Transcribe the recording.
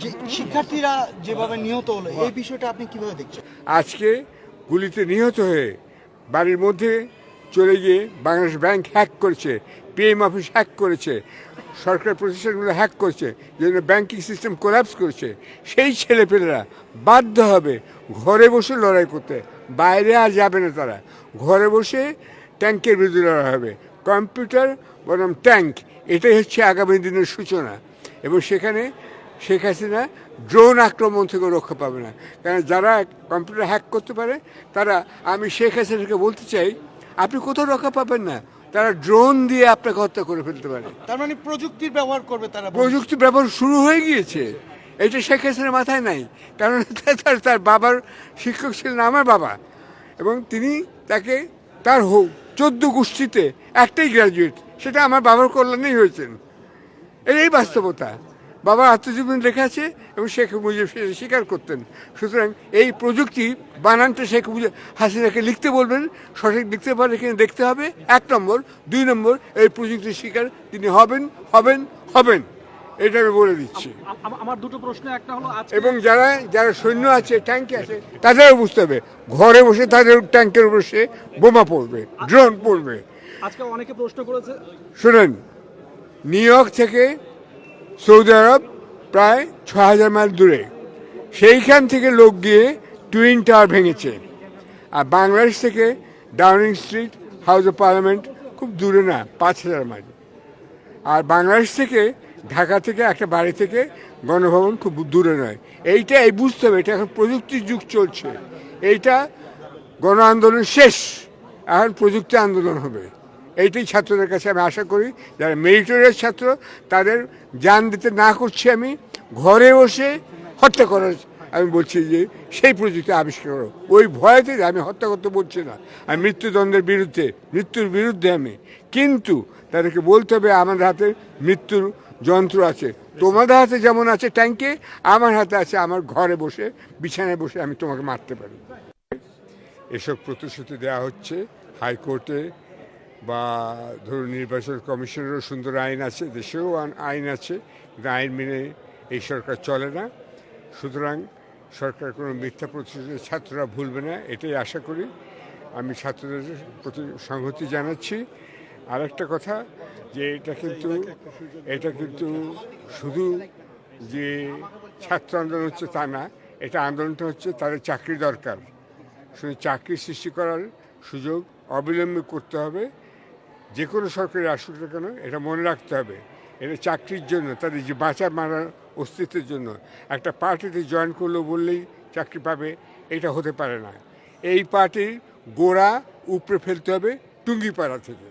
যে শিক্ষার্থীরা যেভাবে নিহত হলো এই বিষয়টা আপনি কিভাবে দেখছেন? আজকে গুলিতে নিহত হয়ে বাড়ির মধ্যে চলে গিয়ে বাংলাদেশ ব্যাংক হ্যাক করেছে, পিএম অফিস হ্যাক করেছে, সরকার প্রতিষ্ঠানগুলো হ্যাক করেছে, যেন ব্যাংকিং সিস্টেম কোলাপস করেছে। সেই ছেলেপেলেরা বাধ্য হবে ঘরে বসে লড়াই করতে, বাইরে আর যাবে না। তারা ঘরে বসে ট্যাঙ্কের বিরুদ্ধে লড়াই হবে। কম্পিউটার বনাম ট্যাঙ্ক, এটাই হচ্ছে আগামী দিনের সূচনা। এবং সেখানে শেখ হাসিনা ড্রোন আক্রমণ থেকে রক্ষা পাবে না। কারণ যারা কম্পিউটার হ্যাক করতে পারে তারা, আমি শেখ হাসিনাকে বলতে চাই, আপনি কোথাও রক্ষা পাবেন না। তারা ড্রোন দিয়ে আপনাকে হত্যা করে ফেলতে পারে। তার মানে প্রযুক্তির ব্যবহার করবে তারা। প্রযুক্তি ব্যবহার শুরু হয়ে গিয়েছে, এটা শেখ হাসিনার মাথায় নাই। কারণ তার বাবার শিক্ষক ছিলেন আমার বাবা, এবং তিনি তাকে তার 14 গোষ্ঠীতে একটাই গ্র্যাজুয়েট, সেটা আমার বাবার কল্যাণেই হয়েছেন। এই বাস্তবতা বাবার আত্মজীবনী লেখা আছে, এবং শেখ মুজিব সেটা স্বীকার করতেন। সুতরাং এই প্রযুক্তি বানানটা শেখ হাসিনাকে লিখতে বলবেন, সঠিক লিখতে পারে কিনা দেখতে হবে, 1 নম্বর। 2 নম্বর, এই প্রযুক্তির শিকার তিনি হবেন হবেন হবেন, এটা আমি বলে দিচ্ছি। আমার দুটো প্রশ্ন, একটা হলো এবং যারা যারা সৈন্য আছে, ট্যাঙ্কে আছে, তাদেরও বুঝতে হবে ঘরে বসে তাদের ট্যাঙ্কের উপর সে বোমা পড়বে, ড্রোন পড়বে। আজকে অনেকে প্রশ্ন করেছে, শুনেন, নিউ ইয়র্ক থেকে সৌদি আরব প্রায় 6000 মাইল দূরে, সেইখান থেকে লোক গিয়ে টুইন টাওয়ার ভেঙেছে। আর বাংলাদেশ থেকে Downing street, house of parliament খুব দূরে না, 5000 মাইল। আর বাংলাদেশ থেকে, ঢাকা থেকে একটা বাড়ি থেকে গণভবন খুব দূরে নয়। এই বুঝতে হবে, এটা এখন প্রযুক্তির যুগ চলছে। এইটা গণ আন্দোলন শেষ, এখন প্রযুক্তি আন্দোলন হবে। এইটাই ছাত্রদের কাছে আমি আশা করি, যারা মেরিটোরিয়াস ছাত্র তাদের জান দিতে না করছি আমি, ঘরে বসে হত্যা করার আমি বলছি যে সেই প্রযুক্তি আবিষ্কার করো। ওই ভয়তে আমি হত্যা করতে বলছি না, আমি মৃত্যুদণ্ডের বিরুদ্ধে, মৃত্যুর বিরুদ্ধে আমি। কিন্তু তাদেরকে বলতে হবে আমাদের হাতে মৃত্যুর যন্ত্র আছে। তোমাদের হাতে যেমন আছে ট্যাঙ্কে, আমার হাতে আছে আমার ঘরে বসে, বিছানায় বসে আমি তোমাকে মারতে পারি। এসব প্রতিশ্রুতি দেওয়া হচ্ছে হাইকোর্টে, বা ধরুন নির্বাচন কমিশনেরও সুন্দর আইন আছে, দেশেও আইন আছে, কিন্তু আইন মেনে এই সরকার চলে না। সুতরাং সরকার কোনো মিথ্যা প্রতিশ্রুতি ছাত্ররা ভুলবে না, এটাই আশা করি। আমি ছাত্রদের প্রতি সংহতি জানাচ্ছি। আরেকটা কথা, যে এটা কিন্তু শুধু যে ছাত্র আন্দোলন হচ্ছে তা না, এটা আন্দোলনটা হচ্ছে তাদের চাকরি দরকার। শুধু চাকরি সৃষ্টি করার সুযোগ অবিলম্বে করতে হবে। যে কোনো সরকারি আসুক না কেন, এটা মনে রাখতে হবে, এটা চাকরির জন্য, তাদের যে বাঁচা মারার অস্তিত্বের জন্য। একটা পার্টিতে জয়েন করলো বললেই চাকরি পাবে, এটা হতে পারে না। এই পার্টির গোড়া উপড়ে ফেলতে হবে টুঙ্গিপাড়া থেকে।